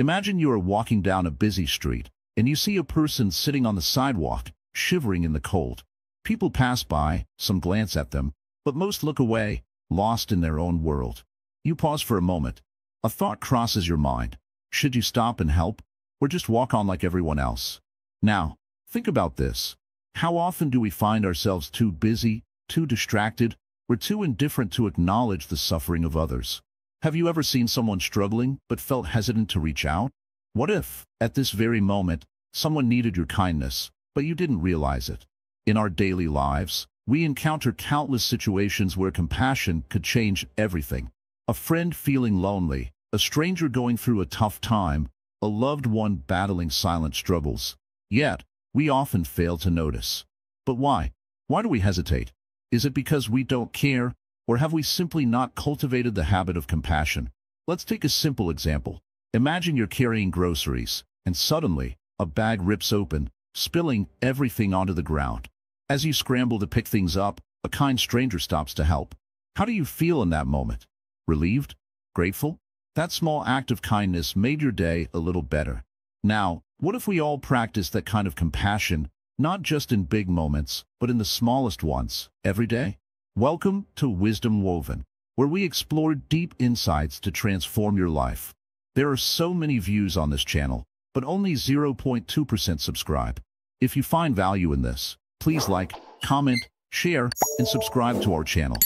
Imagine you are walking down a busy street, and you see a person sitting on the sidewalk, shivering in the cold. People pass by, some glance at them, but most look away, lost in their own world. You pause for a moment. A thought crosses your mind. Should you stop and help, or just walk on like everyone else? Now, think about this. How often do we find ourselves too busy, too distracted, or too indifferent to acknowledge the suffering of others? Have you ever seen someone struggling but felt hesitant to reach out? What if, at this very moment, someone needed your kindness, but you didn't realize it? In our daily lives, we encounter countless situations where compassion could change everything. A friend feeling lonely, a stranger going through a tough time, a loved one battling silent struggles. Yet, we often fail to notice. But why? Why do we hesitate? Is it because we don't care, or have we simply not cultivated the habit of compassion? Let's take a simple example. Imagine you're carrying groceries, and suddenly, a bag rips open, spilling everything onto the ground. As you scramble to pick things up, a kind stranger stops to help. How do you feel in that moment? Relieved? Grateful? That small act of kindness made your day a little better. Now, what if we all practice that kind of compassion, not just in big moments, but in the smallest ones, every day? Welcome to Wisdom Woven, where we explore deep insights to transform your life. There are so many views on this channel, but only 0.2% subscribe. If you find value in this, please like, comment, share, and subscribe to our channel.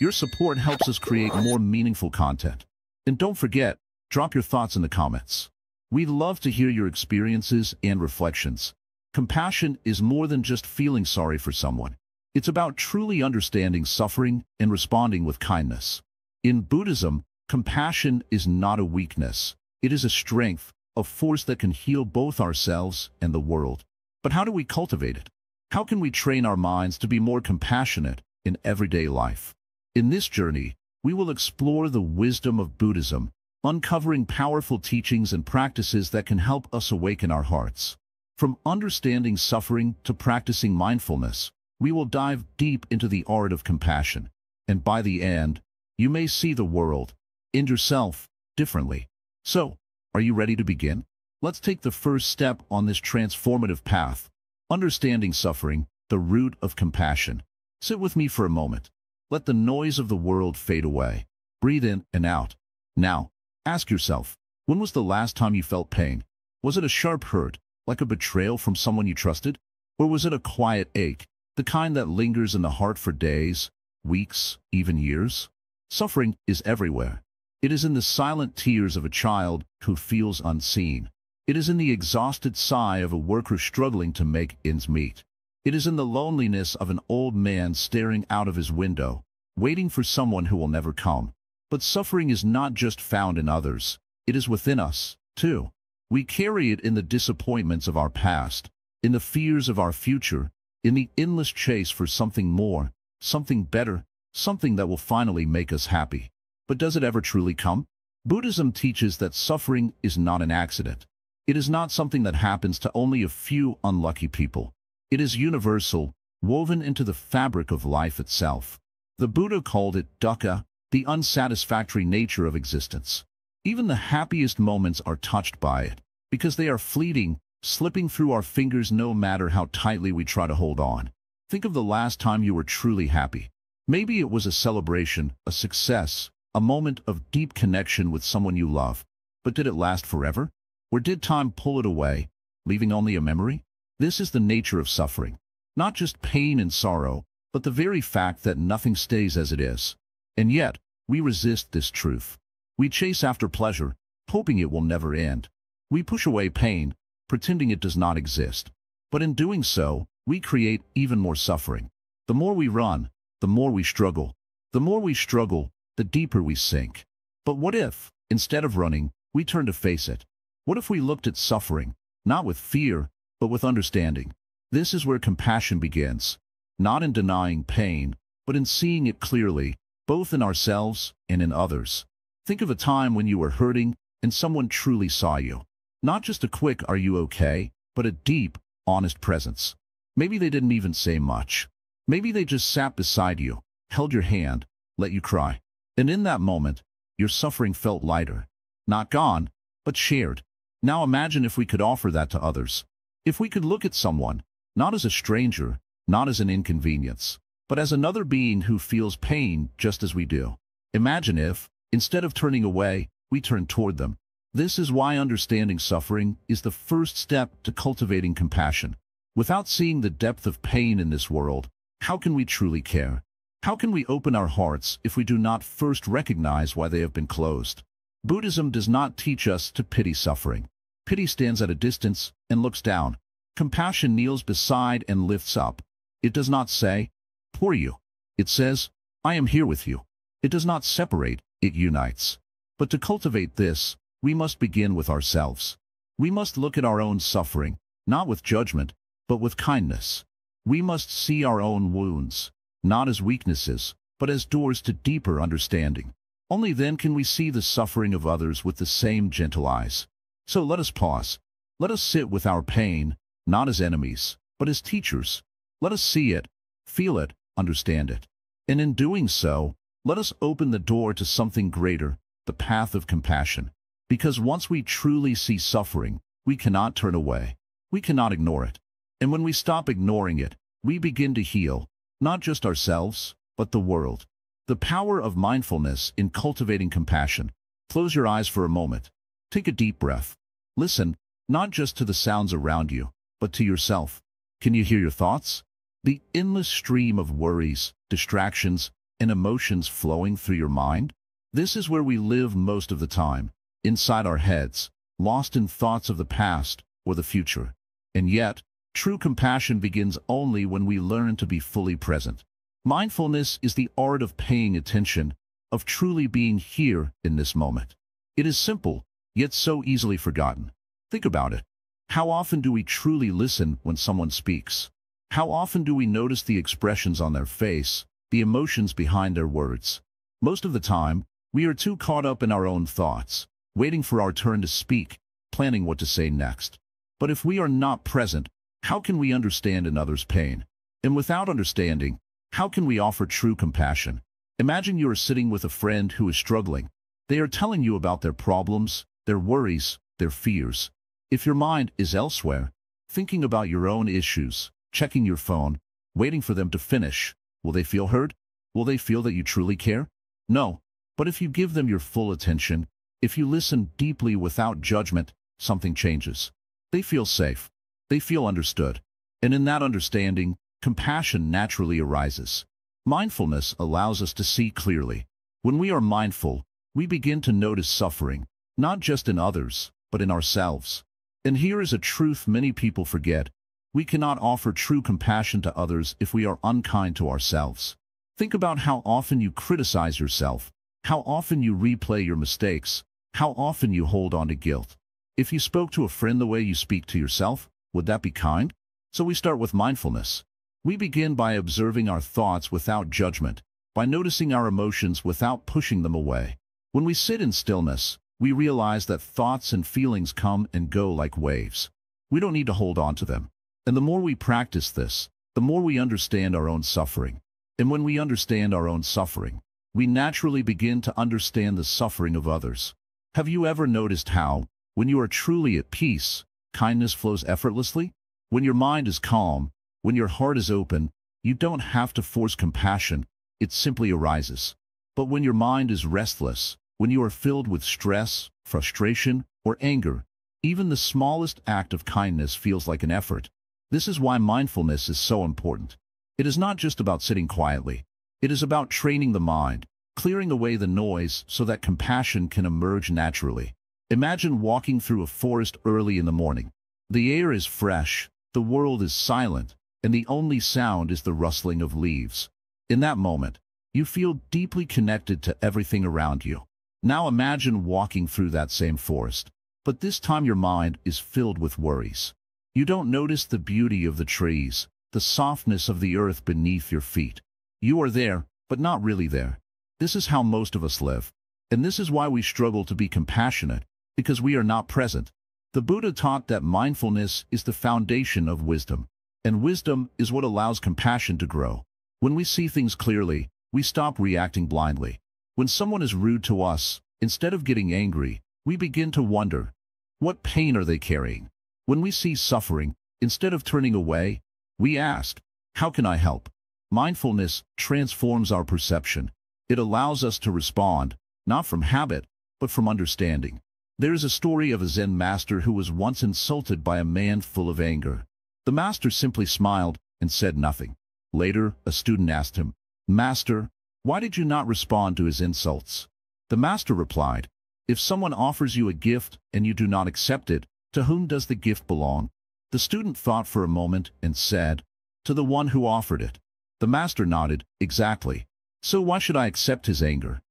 Your support helps us create more meaningful content. And don't forget, drop your thoughts in the comments. We'd love to hear your experiences and reflections. Compassion is more than just feeling sorry for someone. It's about truly understanding suffering and responding with kindness. In Buddhism, compassion is not a weakness. It is a strength, a force that can heal both ourselves and the world. But how do we cultivate it? How can we train our minds to be more compassionate in everyday life? In this journey, we will explore the wisdom of Buddhism, uncovering powerful teachings and practices that can help us awaken our hearts. From understanding suffering to practicing mindfulness, we will dive deep into the art of compassion. And by the end, you may see the world and yourself differently. So, are you ready to begin? Let's take the first step on this transformative path. Understanding suffering, the root of compassion. Sit with me for a moment. Let the noise of the world fade away. Breathe in and out. Now, ask yourself, when was the last time you felt pain? Was it a sharp hurt, like a betrayal from someone you trusted? Or was it a quiet ache, the kind that lingers in the heart for days, weeks, even years? Suffering is everywhere. It is in the silent tears of a child who feels unseen. It is in the exhausted sigh of a worker struggling to make ends meet. It is in the loneliness of an old man staring out of his window, waiting for someone who will never come. But suffering is not just found in others. It is within us, too. We carry it in the disappointments of our past, in the fears of our future, in the endless chase for something more, something better, something that will finally make us happy. But does it ever truly come? Buddhism teaches that suffering is not an accident. It is not something that happens to only a few unlucky people. It is universal, woven into the fabric of life itself. The Buddha called it dukkha, the unsatisfactory nature of existence. Even the happiest moments are touched by it, because they are fleeting, slipping through our fingers no matter how tightly we try to hold on. Think of the last time you were truly happy. Maybe it was a celebration, a success, a moment of deep connection with someone you love. But did it last forever? Or did time pull it away, leaving only a memory? This is the nature of suffering. Not just pain and sorrow, but the very fact that nothing stays as it is. And yet, we resist this truth. We chase after pleasure, hoping it will never end. We push away pain, pretending it does not exist. But in doing so, we create even more suffering. The more we run, the more we struggle. The more we struggle, the deeper we sink. But what if, instead of running, we turn to face it? What if we looked at suffering, not with fear, but with understanding? This is where compassion begins, not in denying pain, but in seeing it clearly, both in ourselves and in others. Think of a time when you were hurting and someone truly saw you. Not just a quick "are you okay?" but a deep, honest presence. Maybe they didn't even say much. Maybe they just sat beside you, held your hand, let you cry. And in that moment, your suffering felt lighter. Not gone, but shared. Now imagine if we could offer that to others. If we could look at someone, not as a stranger, not as an inconvenience, but as another being who feels pain just as we do. Imagine if, instead of turning away, we turn toward them. This is why understanding suffering is the first step to cultivating compassion. Without seeing the depth of pain in this world, how can we truly care? How can we open our hearts if we do not first recognize why they have been closed? Buddhism does not teach us to pity suffering. Pity stands at a distance and looks down. Compassion kneels beside and lifts up. It does not say, "Poor you." It says, "I am here with you." It does not separate, it unites. But to cultivate this, we must begin with ourselves. We must look at our own suffering, not with judgment, but with kindness. We must see our own wounds, not as weaknesses, but as doors to deeper understanding. Only then can we see the suffering of others with the same gentle eyes. So let us pause. Let us sit with our pain, not as enemies, but as teachers. Let us see it, feel it, understand it. And in doing so, let us open the door to something greater, the path of compassion. Because once we truly see suffering, we cannot turn away. We cannot ignore it. And when we stop ignoring it, we begin to heal, not just ourselves, but the world. The power of mindfulness in cultivating compassion. Close your eyes for a moment. Take a deep breath. Listen, not just to the sounds around you, but to yourself. Can you hear your thoughts? The endless stream of worries, distractions, and emotions flowing through your mind? This is where we live most of the time, inside our heads, lost in thoughts of the past or the future. And yet, true compassion begins only when we learn to be fully present. Mindfulness is the art of paying attention, of truly being here in this moment. It is simple, yet so easily forgotten. Think about it. How often do we truly listen when someone speaks? How often do we notice the expressions on their face, the emotions behind their words? Most of the time, we are too caught up in our own thoughts, waiting for our turn to speak, planning what to say next. But if we are not present, how can we understand another's pain? And without understanding, how can we offer true compassion? Imagine you are sitting with a friend who is struggling. They are telling you about their problems, their worries, their fears. If your mind is elsewhere, thinking about your own issues, checking your phone, waiting for them to finish, will they feel heard? Will they feel that you truly care? No. But if you give them your full attention, if you listen deeply without judgment, something changes. They feel safe. They feel understood. And in that understanding, compassion naturally arises. Mindfulness allows us to see clearly. When we are mindful, we begin to notice suffering, not just in others, but in ourselves. And here is a truth many people forget. We cannot offer true compassion to others if we are unkind to ourselves. Think about how often you criticize yourself, how often you replay your mistakes, how often you hold on to guilt. If you spoke to a friend the way you speak to yourself, would that be kind? So we start with mindfulness. We begin by observing our thoughts without judgment, by noticing our emotions without pushing them away. When we sit in stillness, we realize that thoughts and feelings come and go like waves. We don't need to hold on to them. And the more we practice this, the more we understand our own suffering. And when we understand our own suffering, we naturally begin to understand the suffering of others. Have you ever noticed how, when you are truly at peace, kindness flows effortlessly? When your mind is calm, when your heart is open, you don't have to force compassion, it simply arises. But when your mind is restless, when you are filled with stress, frustration, or anger, even the smallest act of kindness feels like an effort. This is why mindfulness is so important. It is not just about sitting quietly. It is about training the mind, clearing away the noise so that compassion can emerge naturally. Imagine walking through a forest early in the morning. The air is fresh, the world is silent, and the only sound is the rustling of leaves. In that moment, you feel deeply connected to everything around you. Now imagine walking through that same forest, but this time your mind is filled with worries. You don't notice the beauty of the trees, the softness of the earth beneath your feet. You are there, but not really there. This is how most of us live. And this is why we struggle to be compassionate, because we are not present. The Buddha taught that mindfulness is the foundation of wisdom, and wisdom is what allows compassion to grow. When we see things clearly, we stop reacting blindly. When someone is rude to us, instead of getting angry, we begin to wonder, What pain are they carrying? When we see suffering, instead of turning away, we ask, how can I help? Mindfulness transforms our perception. It allows us to respond, not from habit, but from understanding. There is a story of a Zen master who was once insulted by a man full of anger. The master simply smiled and said nothing. Later, a student asked him, "Master, why did you not respond to his insults?" The master replied, "If someone offers you a gift and you do not accept it, to whom does the gift belong?" The student thought for a moment and said, "To the one who offered it." The master nodded, "Exactly. So why should I accept his anger?"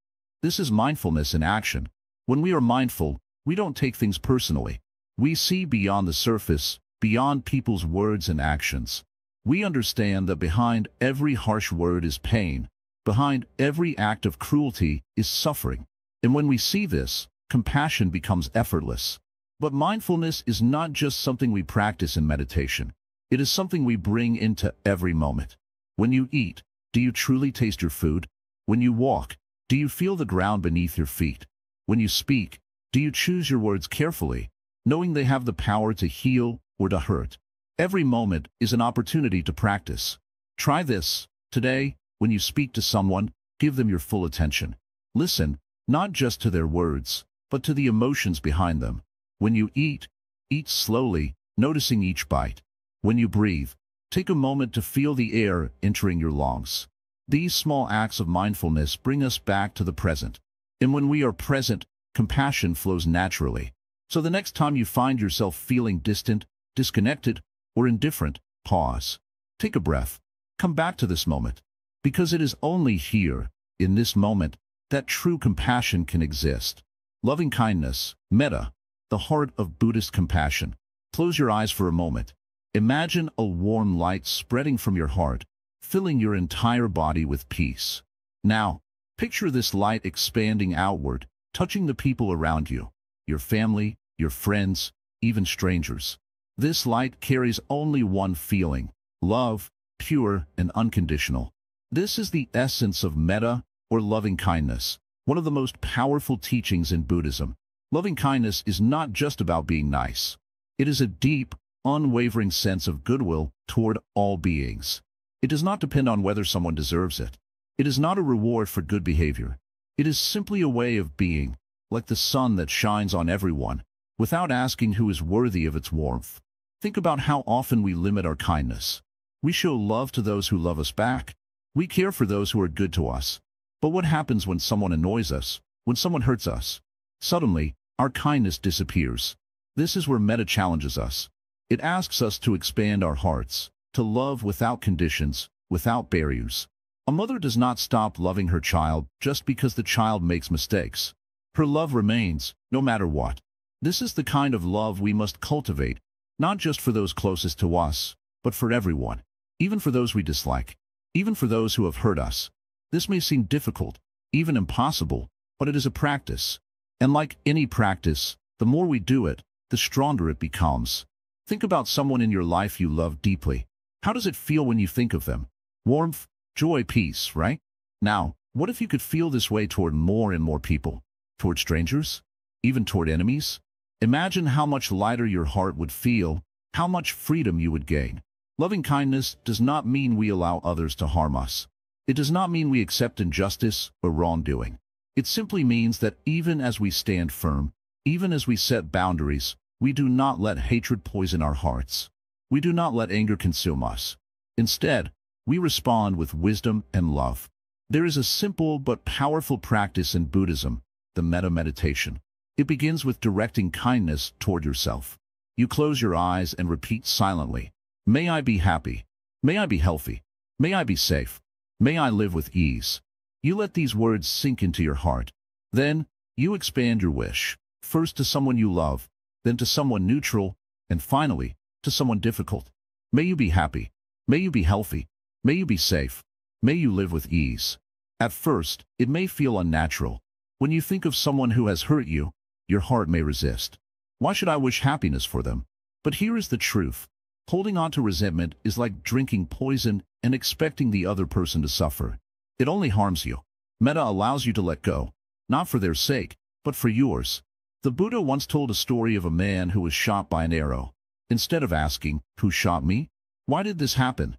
This is mindfulness in action. When we are mindful, we don't take things personally. We see beyond the surface, beyond people's words and actions. We understand that behind every harsh word is pain. Behind every act of cruelty is suffering. And when we see this, compassion becomes effortless. But mindfulness is not just something we practice in meditation. It is something we bring into every moment. When you eat, do you truly taste your food? When you walk, do you feel the ground beneath your feet? When you speak, do you choose your words carefully, knowing they have the power to heal or to hurt? Every moment is an opportunity to practice. Try this. Today, when you speak to someone, give them your full attention. Listen, not just to their words, but to the emotions behind them. When you eat, eat slowly, noticing each bite. When you breathe, take a moment to feel the air entering your lungs. These small acts of mindfulness bring us back to the present. And when we are present, compassion flows naturally. So the next time you find yourself feeling distant, disconnected, or indifferent, pause. Take a breath. Come back to this moment. Because it is only here, in this moment, that true compassion can exist. Loving kindness, metta, the heart of Buddhist compassion. Close your eyes for a moment. Imagine a warm light spreading from your heart, filling your entire body with peace. Now, picture this light expanding outward, touching the people around you, your family, your friends, even strangers. This light carries only one feeling: love, pure and unconditional. This is the essence of metta, or loving kindness, one of the most powerful teachings in Buddhism. Loving kindness is not just about being nice. It is a deep, unwavering sense of goodwill toward all beings. It does not depend on whether someone deserves it. It is not a reward for good behavior. It is simply a way of being, like the sun that shines on everyone, without asking who is worthy of its warmth. Think about how often we limit our kindness. We show love to those who love us back. We care for those who are good to us. But what happens when someone annoys us, when someone hurts us? Suddenly, our kindness disappears. This is where metta challenges us. It asks us to expand our hearts, to love without conditions, without barriers. A mother does not stop loving her child just because the child makes mistakes. Her love remains, no matter what. This is the kind of love we must cultivate, not just for those closest to us, but for everyone, even for those we dislike, even for those who have hurt us. This may seem difficult, even impossible, but it is a practice. And like any practice, the more we do it, the stronger it becomes. Think about someone in your life you love deeply. How does it feel when you think of them? Warmth, joy, peace, right? Now, what if you could feel this way toward more and more people? Toward strangers? Even toward enemies? Imagine how much lighter your heart would feel, how much freedom you would gain. Loving kindness does not mean we allow others to harm us. It does not mean we accept injustice or wrongdoing. It simply means that even as we stand firm, even as we set boundaries, we do not let hatred poison our hearts. We do not let anger consume us. Instead, we respond with wisdom and love. There is a simple but powerful practice in Buddhism, the metta meditation. It begins with directing kindness toward yourself. You close your eyes and repeat silently, "May I be happy. May I be healthy. May I be safe. May I live with ease." You let these words sink into your heart. Then, you expand your wish, first to someone you love, then to someone neutral, and finally, to someone difficult. May you be happy. May you be healthy. May you be safe. May you live with ease. At first, it may feel unnatural. When you think of someone who has hurt you, your heart may resist. Why should I wish happiness for them? But here is the truth. Holding on to resentment is like drinking poison and expecting the other person to suffer. It only harms you. Metta allows you to let go, not for their sake, but for yours. The Buddha once told a story of a man who was shot by an arrow. Instead of asking, "Who shot me? Why did this happen?"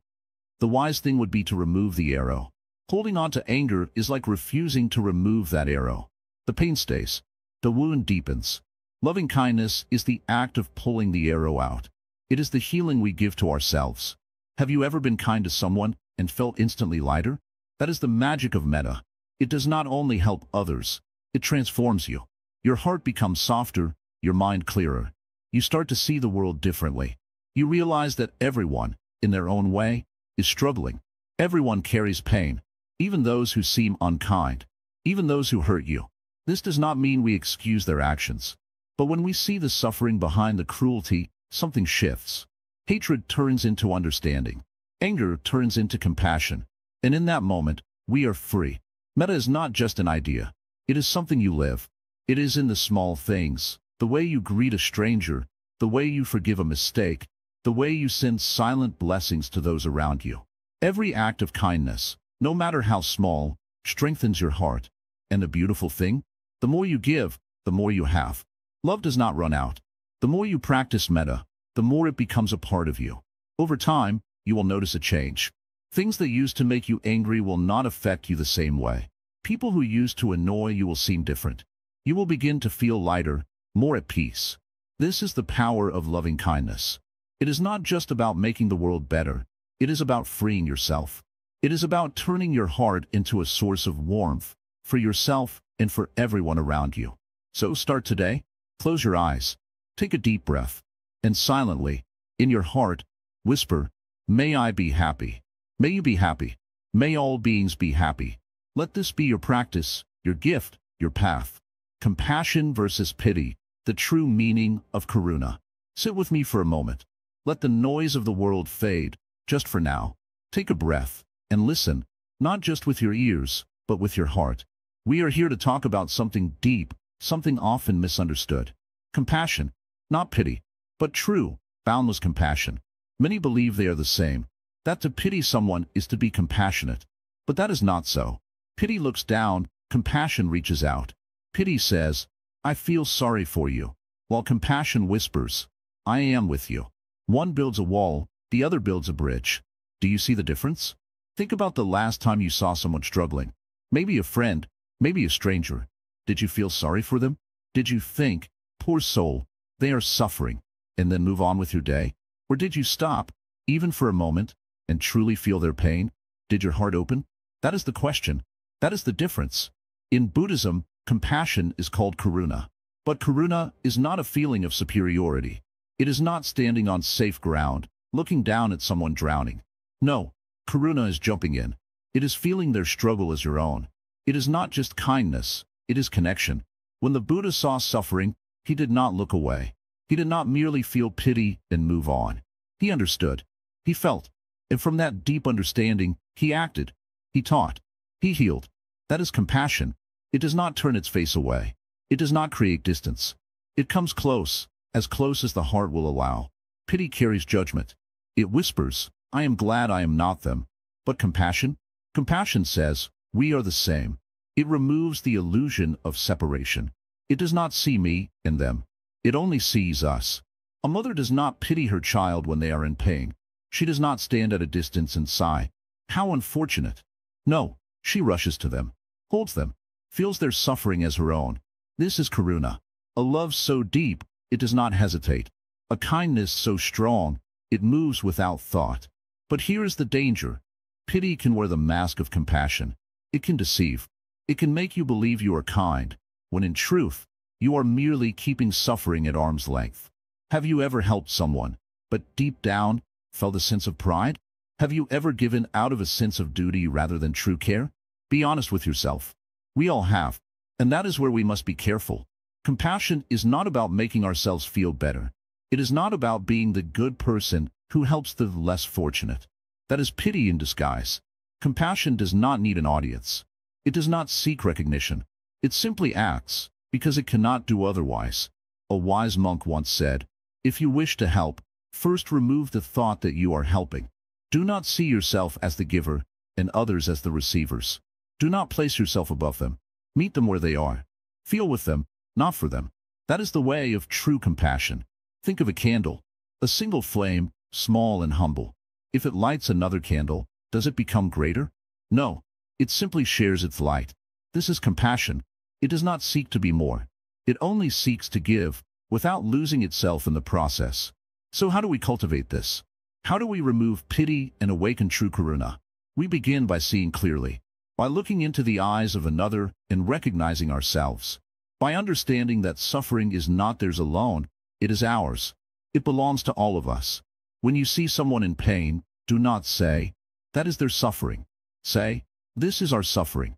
the wise thing would be to remove the arrow. Holding on to anger is like refusing to remove that arrow. The pain stays. The wound deepens. Loving kindness is the act of pulling the arrow out. It is the healing we give to ourselves. Have you ever been kind to someone and felt instantly lighter? That is the magic of metta. It does not only help others, it transforms you. Your heart becomes softer, your mind clearer. You start to see the world differently. You realize that everyone, in their own way, is struggling. Everyone carries pain, even those who seem unkind, even those who hurt you. This does not mean we excuse their actions. But when we see the suffering behind the cruelty, something shifts. Hatred turns into understanding. Anger turns into compassion. And in that moment, we are free. Metta is not just an idea. It is something you live. It is in the small things. The way you greet a stranger, the way you forgive a mistake, the way you send silent blessings to those around you. Every act of kindness, no matter how small, strengthens your heart. And the beautiful thing? The more you give, the more you have. Love does not run out. The more you practice metta, the more it becomes a part of you. Over time, you will notice a change. Things that used to make you angry will not affect you the same way. People who used to annoy you will seem different. You will begin to feel lighter, more at peace. This is the power of loving kindness. It is not just about making the world better. It is about freeing yourself. It is about turning your heart into a source of warmth for yourself and for everyone around you. So start today. Close your eyes. Take a deep breath. And silently, in your heart, whisper, "May I be happy. May you be happy. May all beings be happy." Let this be your practice, your gift, your path. Compassion versus pity, the true meaning of karuna. Sit with me for a moment. Let the noise of the world fade, just for now. Take a breath and listen, not just with your ears, but with your heart. We are here to talk about something deep, something often misunderstood. Compassion, not pity, but true, boundless compassion. Many believe they are the same, that to pity someone is to be compassionate. But that is not so. Pity looks down, compassion reaches out. Pity says, "I feel sorry for you," while compassion whispers, "I am with you." One builds a wall, the other builds a bridge. Do you see the difference? Think about the last time you saw someone struggling. Maybe a friend, maybe a stranger. Did you feel sorry for them? Did you think, "Poor soul, they are suffering," and then move on with your day? Or did you stop, even for a moment, and truly feel their pain? Did your heart open? That is the question. That is the difference. In Buddhism, compassion is called karuna. But karuna is not a feeling of superiority. It is not standing on safe ground, looking down at someone drowning. No, karuna is jumping in. It is feeling their struggle as your own. It is not just kindness, it is connection. When the Buddha saw suffering, he did not look away. He did not merely feel pity and move on. He understood. He felt. And from that deep understanding, he acted. He taught. He healed. That is compassion. It does not turn its face away. It does not create distance. It comes close as the heart will allow. Pity carries judgment. It whispers, "I am glad I am not them." But compassion? Compassion says, "We are the same." It removes the illusion of separation. It does not see me and them. It only sees us. A mother does not pity her child when they are in pain. She does not stand at a distance and sigh, "How unfortunate." No, she rushes to them, holds them, feels their suffering as her own. This is karuna. A love so deep, it does not hesitate. A kindness so strong, it moves without thought. But here is the danger. Pity can wear the mask of compassion. It can deceive. It can make you believe you are kind, when in truth, you are merely keeping suffering at arm's length. Have you ever helped someone, but deep down, felt a sense of pride? Have you ever given out of a sense of duty rather than true care? Be honest with yourself. We all have. And that is where we must be careful. Compassion is not about making ourselves feel better. It is not about being the good person who helps the less fortunate. That is pity in disguise. Compassion does not need an audience. It does not seek recognition. It simply acts, because it cannot do otherwise. A wise monk once said, "If you wish to help, first remove the thought that you are helping. Do not see yourself as the giver and others as the receivers. Do not place yourself above them. Meet them where they are. Feel with them, not for them. That is the way of true compassion. Think of a candle, a single flame, small and humble. If it lights another candle, does it become greater? No, it simply shares its light. This is compassion. It does not seek to be more. It only seeks to give, without losing itself in the process. So how do we cultivate this? How do we remove pity and awaken true karuna? We begin by seeing clearly, by looking into the eyes of another and recognizing ourselves, by understanding that suffering is not theirs alone, it is ours. It belongs to all of us. When you see someone in pain, do not say, that is their suffering. Say, this is our suffering.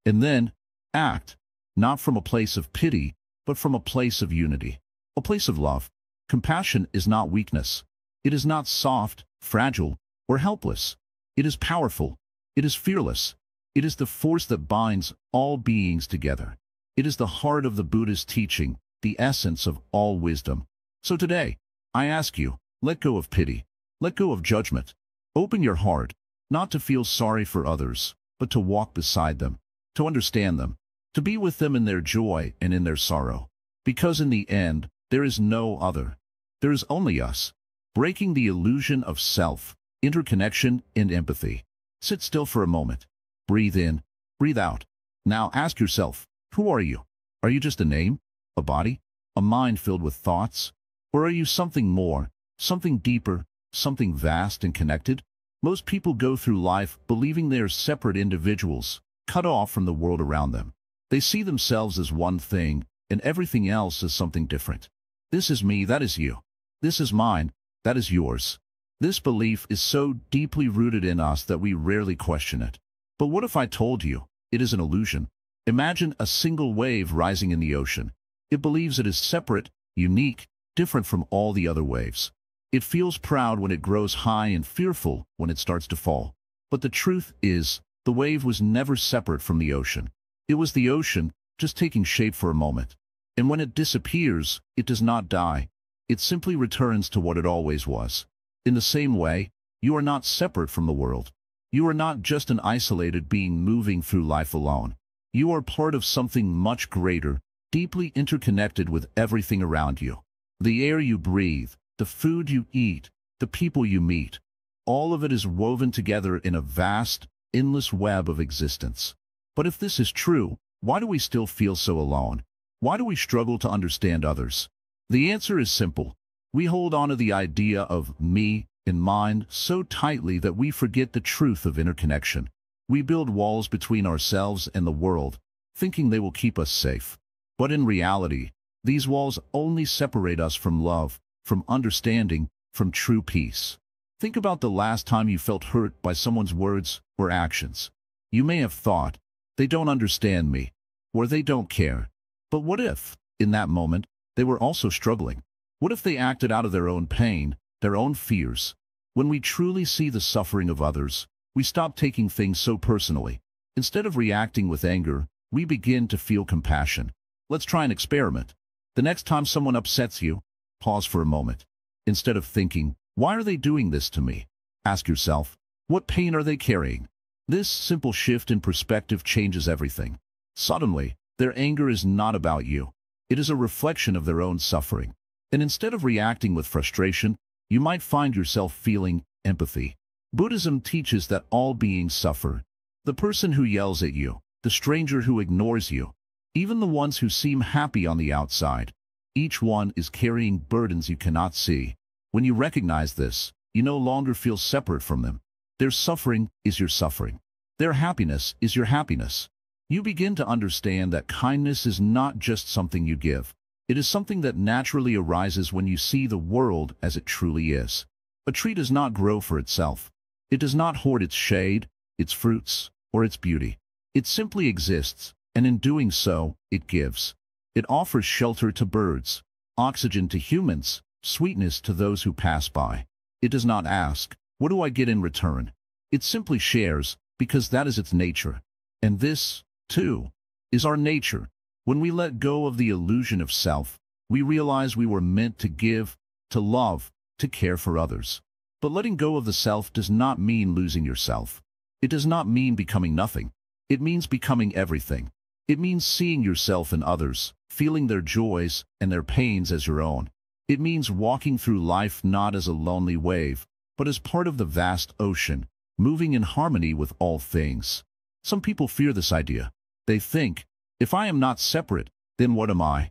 And then, act, not from a place of pity, but from a place of unity, a place of love. Compassion is not weakness. It is not soft, fragile, or helpless. It is powerful. It is fearless. It is the force that binds all beings together. It is the heart of the Buddhist teaching, the essence of all wisdom. So today, I ask you, let go of pity. Let go of judgment. Open your heart, not to feel sorry for others, but to walk beside them, to understand them, to be with them in their joy and in their sorrow. Because in the end, there is no other. There is only us. Breaking the illusion of self, interconnection, and empathy. Sit still for a moment. Breathe in, breathe out. Now ask yourself, who are you? Are you just a name, a body, a mind filled with thoughts? Or are you something more, something deeper, something vast and connected? Most people go through life believing they are separate individuals, cut off from the world around them. They see themselves as one thing, and everything else as something different. This is me, that is you. This is mine, that is yours. This belief is so deeply rooted in us that we rarely question it. But what if I told you it is an illusion? Imagine a single wave rising in the ocean. It believes it is separate, unique, different from all the other waves. It feels proud when it grows high and fearful when it starts to fall. But the truth is, the wave was never separate from the ocean. It was the ocean, just taking shape for a moment. And when it disappears, it does not die. It simply returns to what it always was. In the same way, you are not separate from the world. You are not just an isolated being moving through life alone. You are part of something much greater, deeply interconnected with everything around you. The air you breathe, the food you eat, the people you meet, all of it is woven together in a vast, endless web of existence. But if this is true, why do we still feel so alone? Why do we struggle to understand others? The answer is simple. We hold on to the idea of me and mine so tightly that we forget the truth of interconnection. We build walls between ourselves and the world, thinking they will keep us safe. But in reality, these walls only separate us from love, from understanding, from true peace. Think about the last time you felt hurt by someone's words or actions. You may have thought, they don't understand me, or they don't care. But what if, in that moment, they were also struggling? What if they acted out of their own pain, their own fears? When we truly see the suffering of others, we stop taking things so personally. Instead of reacting with anger, we begin to feel compassion. Let's try an experiment. The next time someone upsets you, pause for a moment. Instead of thinking, why are they doing this to me? Ask yourself, what pain are they carrying? This simple shift in perspective changes everything. Suddenly, their anger is not about you. It is a reflection of their own suffering. And instead of reacting with frustration, you might find yourself feeling empathy. Buddhism teaches that all beings suffer. The person who yells at you, the stranger who ignores you, even the ones who seem happy on the outside. Each one is carrying burdens you cannot see. When you recognize this, you no longer feel separate from them. Their suffering is your suffering. Their happiness is your happiness. You begin to understand that kindness is not just something you give. It is something that naturally arises when you see the world as it truly is. A tree does not grow for itself. It does not hoard its shade, its fruits, or its beauty. It simply exists, and in doing so, it gives. It offers shelter to birds, oxygen to humans, sweetness to those who pass by. It does not ask, what do I get in return? It simply shares, because that is its nature. And this, too, is our nature. When we let go of the illusion of self, we realize we were meant to give, to love, to care for others. But letting go of the self does not mean losing yourself. It does not mean becoming nothing. It means becoming everything. It means seeing yourself in others, feeling their joys and their pains as your own. It means walking through life not as a lonely wave, but as part of the vast ocean, moving in harmony with all things. Some people fear this idea. They think, if I am not separate, then what am I?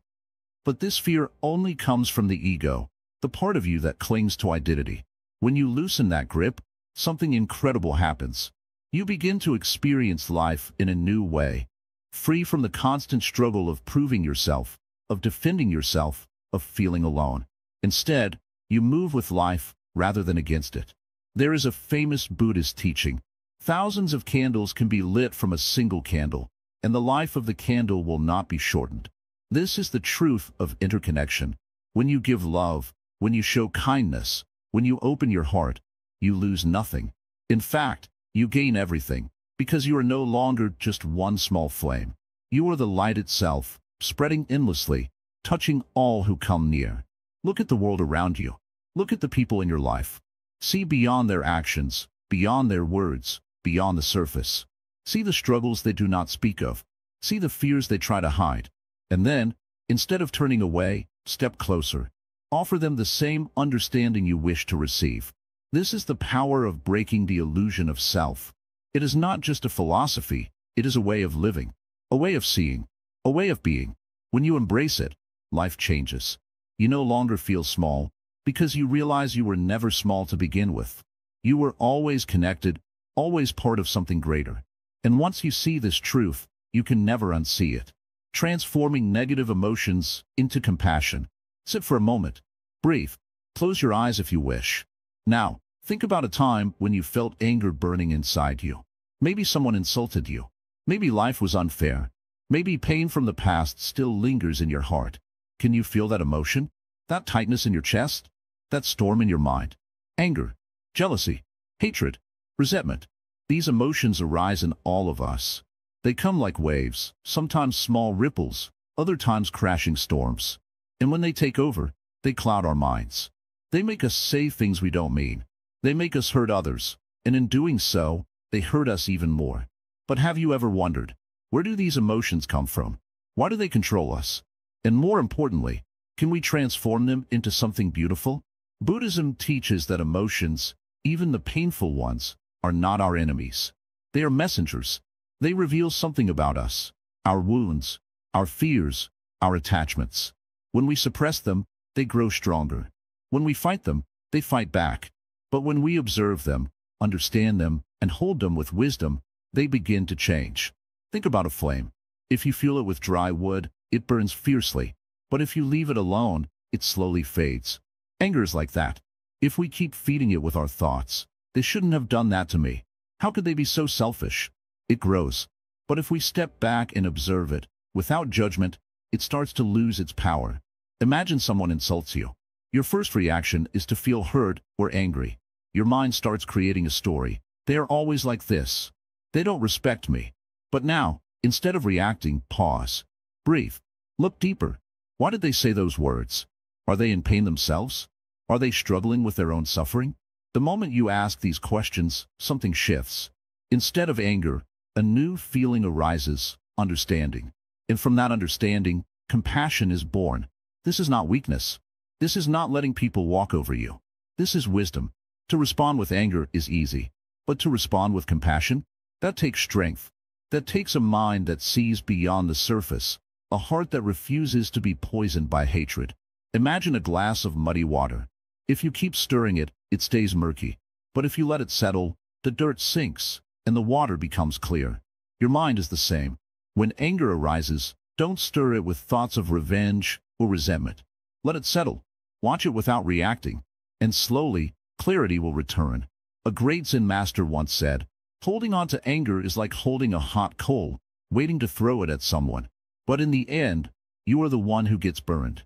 But this fear only comes from the ego, the part of you that clings to identity. When you loosen that grip, something incredible happens. You begin to experience life in a new way, free from the constant struggle of proving yourself, of defending yourself, of feeling alone. Instead, you move with life rather than against it. There is a famous Buddhist teaching. Thousands of candles can be lit from a single candle, and the life of the candle will not be shortened. This is the truth of interconnection. When you give love, when you show kindness, when you open your heart, you lose nothing. In fact, you gain everything, because you are no longer just one small flame. You are the light itself, spreading endlessly, touching all who come near. Look at the world around you. Look at the people in your life. See beyond their actions, beyond their words, beyond the surface. See the struggles they do not speak of. See the fears they try to hide. And then, instead of turning away, step closer. Offer them the same understanding you wish to receive. This is the power of breaking the illusion of self. It is not just a philosophy, it is a way of living, a way of seeing, a way of being. When you embrace it, life changes. You no longer feel small, because you realize you were never small to begin with. You were always connected, always part of something greater. And once you see this truth, you can never unsee it. Transforming negative emotions into compassion. Sit for a moment. Breathe. Close your eyes if you wish. Now, think about a time when you felt anger burning inside you. Maybe someone insulted you. Maybe life was unfair. Maybe pain from the past still lingers in your heart. Can you feel that emotion? That tightness in your chest? That storm in your mind? Anger, jealousy, hatred, resentment. These emotions arise in all of us. They come like waves, sometimes small ripples, other times crashing storms. And when they take over, they cloud our minds. They make us say things we don't mean. They make us hurt others, and in doing so, they hurt us even more. But have you ever wondered, where do these emotions come from? Why do they control us? And more importantly, can we transform them into something beautiful? Buddhism teaches that emotions, even the painful ones, are not our enemies. They are messengers. They reveal something about us, our wounds, our fears, our attachments. When we suppress them, they grow stronger. When we fight them, they fight back. But when we observe them, understand them, and hold them with wisdom, they begin to change. Think about a flame. If you fuel it with dry wood, it burns fiercely. But if you leave it alone, it slowly fades. Anger is like that. If we keep feeding it with our thoughts, they shouldn't have done that to me. How could they be so selfish? It grows. But if we step back and observe it, without judgment, it starts to lose its power. Imagine someone insults you. Your first reaction is to feel hurt or angry. Your mind starts creating a story. They are always like this. They don't respect me. But now, instead of reacting, pause. Breathe. Look deeper. Why did they say those words? Are they in pain themselves? Are they struggling with their own suffering? The moment you ask these questions, something shifts. Instead of anger, a new feeling arises, understanding. And from that understanding, compassion is born. This is not weakness. This is not letting people walk over you. This is wisdom. To respond with anger is easy. But to respond with compassion, that takes strength. That takes a mind that sees beyond the surface, a heart that refuses to be poisoned by hatred. Imagine a glass of muddy water. If you keep stirring it, it stays murky. But if you let it settle, the dirt sinks, and the water becomes clear. Your mind is the same. When anger arises, don't stir it with thoughts of revenge or resentment. Let it settle. Watch it without reacting. And slowly, clarity will return. A great Zen master once said, holding on to anger is like holding a hot coal, waiting to throw it at someone. But in the end, you are the one who gets burned.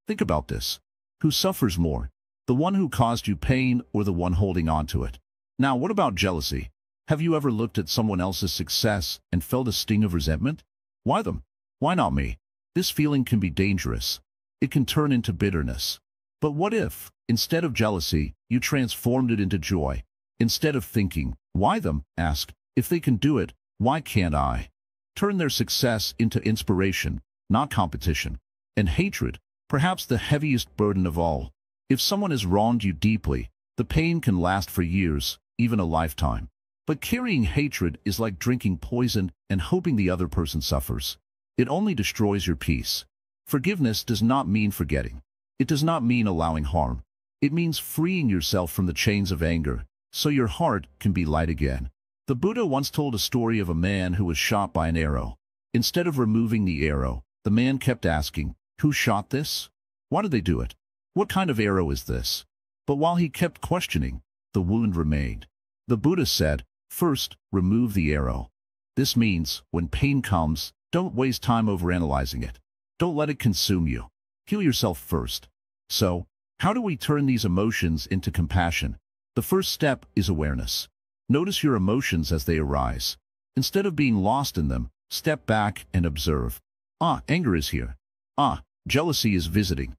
Think about this. Who suffers more? The one who caused you pain or the one holding on to it? Now, what about jealousy? Have you ever looked at someone else's success and felt a sting of resentment? Why them? Why not me? This feeling can be dangerous. It can turn into bitterness. But what if, instead of jealousy, you transformed it into joy? Instead of thinking, why them, ask, if they can do it, why can't I? turn their success into inspiration, not competition. And hatred, perhaps the heaviest burden of all. If someone has wronged you deeply, the pain can last for years, even a lifetime. But carrying hatred is like drinking poison and hoping the other person suffers. It only destroys your peace. Forgiveness does not mean forgetting. It does not mean allowing harm. It means freeing yourself from the chains of anger, so your heart can be light again. The Buddha once told a story of a man who was shot by an arrow. Instead of removing the arrow, the man kept asking, "Who shot this? Why did they do it? What kind of arrow is this?" But while he kept questioning, the wound remained. The Buddha said, "First, remove the arrow." This means, when pain comes, don't waste time overanalyzing it. Don't let it consume you. Heal yourself first. So, how do we turn these emotions into compassion? The first step is awareness. Notice your emotions as they arise. Instead of being lost in them, step back and observe. Anger is here. Jealousy is visiting.